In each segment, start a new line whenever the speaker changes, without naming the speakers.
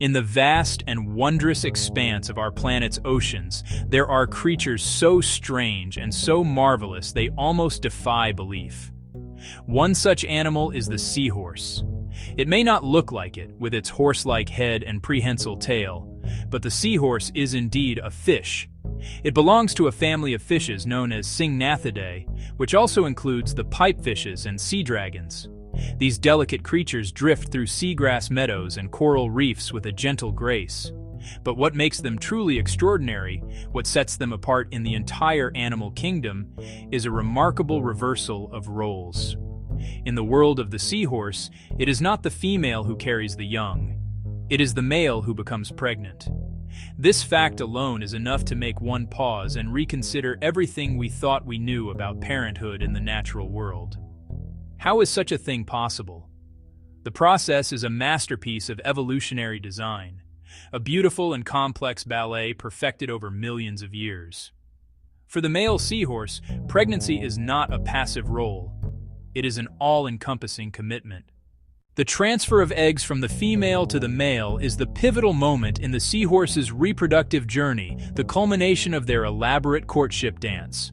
In the vast and wondrous expanse of our planet's oceans, there are creatures so strange and so marvelous they almost defy belief. One such animal is the seahorse. It may not look like it, with its horse-like head and prehensile tail, but the seahorse is indeed a fish. It belongs to a family of fishes known as Syngnathidae, which also includes the pipefishes and sea dragons. These delicate creatures drift through seagrass meadows and coral reefs with a gentle grace. But what makes them truly extraordinary, what sets them apart in the entire animal kingdom, is a remarkable reversal of roles. In the world of the seahorse, it is not the female who carries the young. It is the male who becomes pregnant. This fact alone is enough to make one pause and reconsider everything we thought we knew about parenthood in the natural world. How is such a thing possible? The process is a masterpiece of evolutionary design, a beautiful and complex ballet perfected over millions of years. For the male seahorse, pregnancy is not a passive role. It is an all-encompassing commitment. The transfer of eggs from the female to the male is the pivotal moment in the seahorse's reproductive journey, the culmination of their elaborate courtship dance.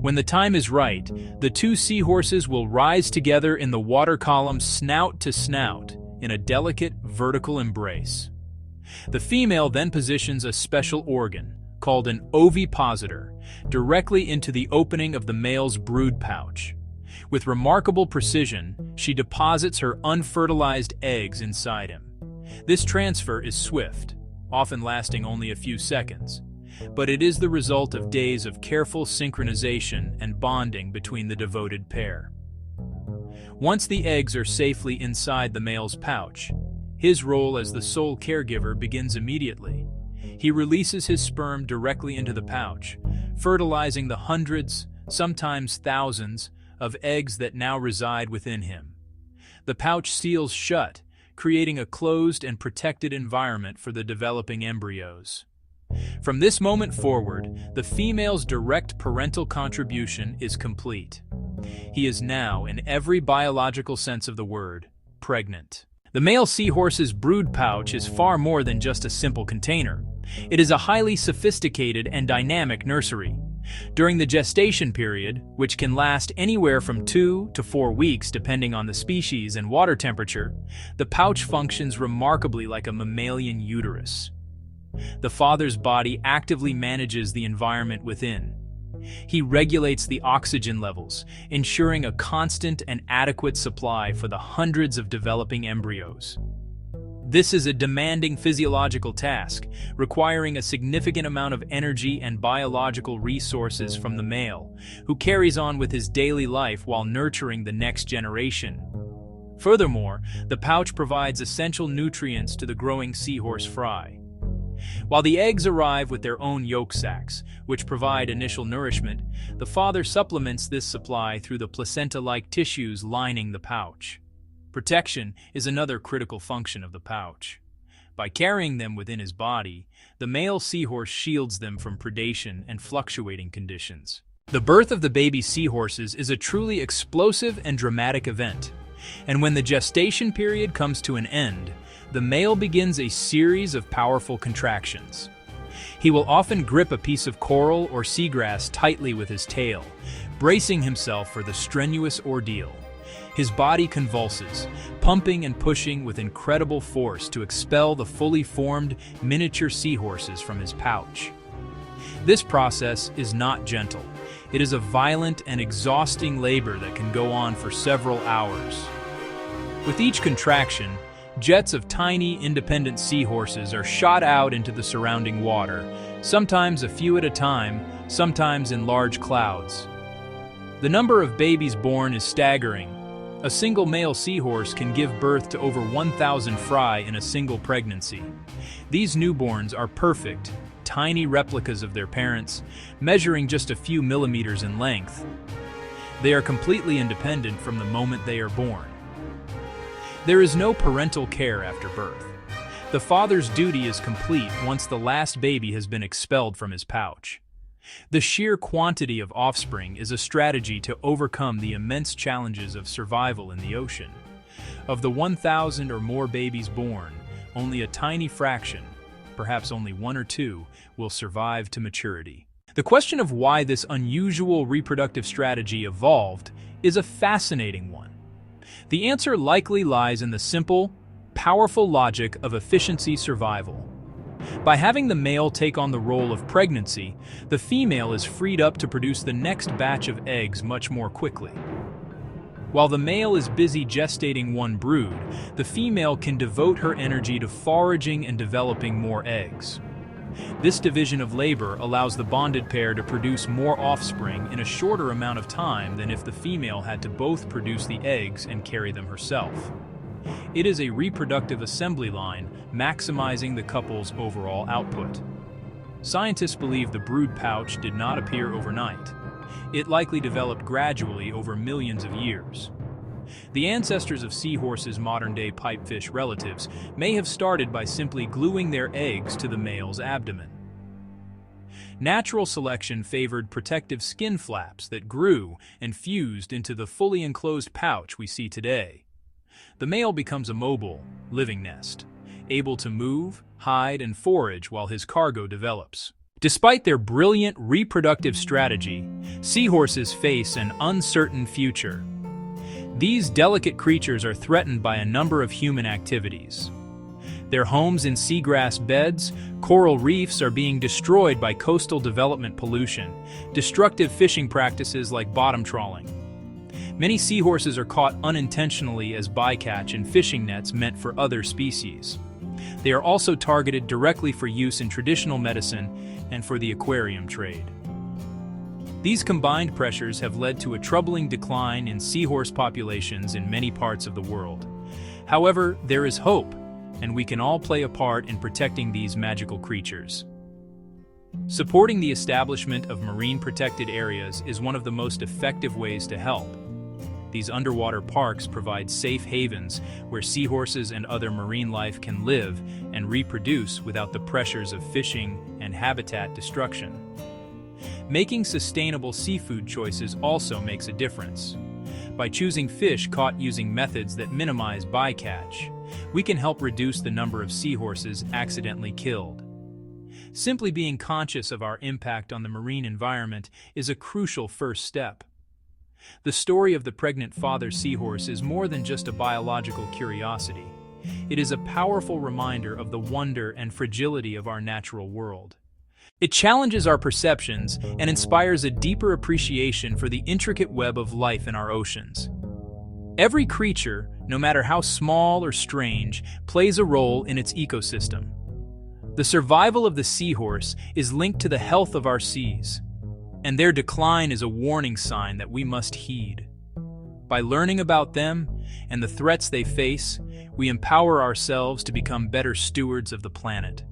When the time is right, the two seahorses will rise together in the water column snout to snout in a delicate vertical embrace. The female then positions a special organ, called an ovipositor, directly into the opening of the male's brood pouch. With remarkable precision, she deposits her unfertilized eggs inside him. This transfer is swift, often lasting only a few seconds, but it is the result of days of careful synchronization and bonding between the devoted pair. Once the eggs are safely inside the male's pouch, his role as the sole caregiver begins immediately. He releases his sperm directly into the pouch, fertilizing the hundreds, sometimes thousands, of eggs that now reside within him. The pouch seals shut, creating a closed and protected environment for the developing embryos. From this moment forward, the female's direct parental contribution is complete. He is now, in every biological sense of the word, pregnant. The male seahorse's brood pouch is far more than just a simple container. It is a highly sophisticated and dynamic nursery. During the gestation period, which can last anywhere from 2 to 4 weeks depending on the species and water temperature, the pouch functions remarkably like a mammalian uterus. The father's body actively manages the environment within. He regulates the oxygen levels, ensuring a constant and adequate supply for the hundreds of developing embryos. This is a demanding physiological task, requiring a significant amount of energy and biological resources from the male, who carries on with his daily life while nurturing the next generation. Furthermore, the pouch provides essential nutrients to the growing seahorse fry. While the eggs arrive with their own yolk sacs, which provide initial nourishment, the father supplements this supply through the placenta-like tissues lining the pouch. Protection is another critical function of the pouch. By carrying them within his body, the male seahorse shields them from predation and fluctuating conditions. The birth of the baby seahorses is a truly explosive and dramatic event, and when the gestation period comes to an end, the male begins a series of powerful contractions. He will often grip a piece of coral or seagrass tightly with his tail, bracing himself for the strenuous ordeal. His body convulses, pumping and pushing with incredible force to expel the fully formed miniature seahorses from his pouch. This process is not gentle. It is a violent and exhausting labor that can go on for several hours. With each contraction, jets of tiny, independent seahorses are shot out into the surrounding water, sometimes a few at a time, sometimes in large clouds. The number of babies born is staggering. A single male seahorse can give birth to over 1,000 fry in a single pregnancy. These newborns are perfect, tiny replicas of their parents, measuring just a few millimeters in length. They are completely independent from the moment they are born. There is no parental care after birth. The father's duty is complete once the last baby has been expelled from his pouch. The sheer quantity of offspring is a strategy to overcome the immense challenges of survival in the ocean. Of the 1,000 or more babies born, only a tiny fraction, perhaps only 1 or 2, will survive to maturity. The question of why this unusual reproductive strategy evolved is a fascinating one. The answer likely lies in the simple, powerful logic of efficiency survival. By having the male take on the role of pregnancy, the female is freed up to produce the next batch of eggs much more quickly. While the male is busy gestating one brood, the female can devote her energy to foraging and developing more eggs. This division of labor allows the bonded pair to produce more offspring in a shorter amount of time than if the female had to both produce the eggs and carry them herself. It is a reproductive assembly line, maximizing the couple's overall output. Scientists believe the brood pouch did not appear overnight. It likely developed gradually over millions of years. The ancestors of seahorses' modern-day pipefish relatives may have started by simply gluing their eggs to the male's abdomen. Natural selection favored protective skin flaps that grew and fused into the fully enclosed pouch we see today. The male becomes a mobile, living nest, able to move, hide, and forage while his cargo develops. Despite their brilliant reproductive strategy, seahorses face an uncertain future. These delicate creatures are threatened by a number of human activities. Their homes in seagrass beds, coral reefs are being destroyed by coastal development pollution, destructive fishing practices like bottom trawling. Many seahorses are caught unintentionally as bycatch in fishing nets meant for other species. They are also targeted directly for use in traditional medicine and for the aquarium trade. These combined pressures have led to a troubling decline in seahorse populations in many parts of the world. However, there is hope, and we can all play a part in protecting these magical creatures. Supporting the establishment of marine protected areas is one of the most effective ways to help. These underwater parks provide safe havens where seahorses and other marine life can live and reproduce without the pressures of fishing and habitat destruction. Making sustainable seafood choices also makes a difference. By choosing fish caught using methods that minimize bycatch, we can help reduce the number of seahorses accidentally killed. Simply being conscious of our impact on the marine environment is a crucial first step. The story of the pregnant father seahorse is more than just a biological curiosity. It is a powerful reminder of the wonder and fragility of our natural world. It challenges our perceptions and inspires a deeper appreciation for the intricate web of life in our oceans. Every creature, no matter how small or strange, plays a role in its ecosystem. The survival of the seahorse is linked to the health of our seas, and their decline is a warning sign that we must heed. By learning about them and the threats they face, we empower ourselves to become better stewards of the planet.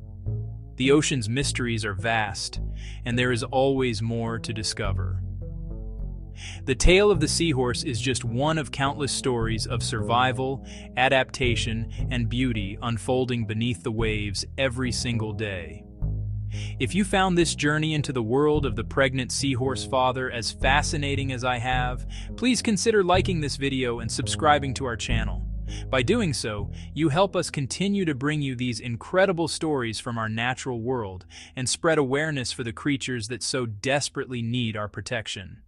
The ocean's mysteries are vast, and there is always more to discover. The tale of the seahorse is just one of countless stories of survival, adaptation, and beauty unfolding beneath the waves every single day. If you found this journey into the world of the pregnant seahorse father as fascinating as I have, please consider liking this video and subscribing to our channel. By doing so, you help us continue to bring you these incredible stories from our natural world and spread awareness for the creatures that so desperately need our protection.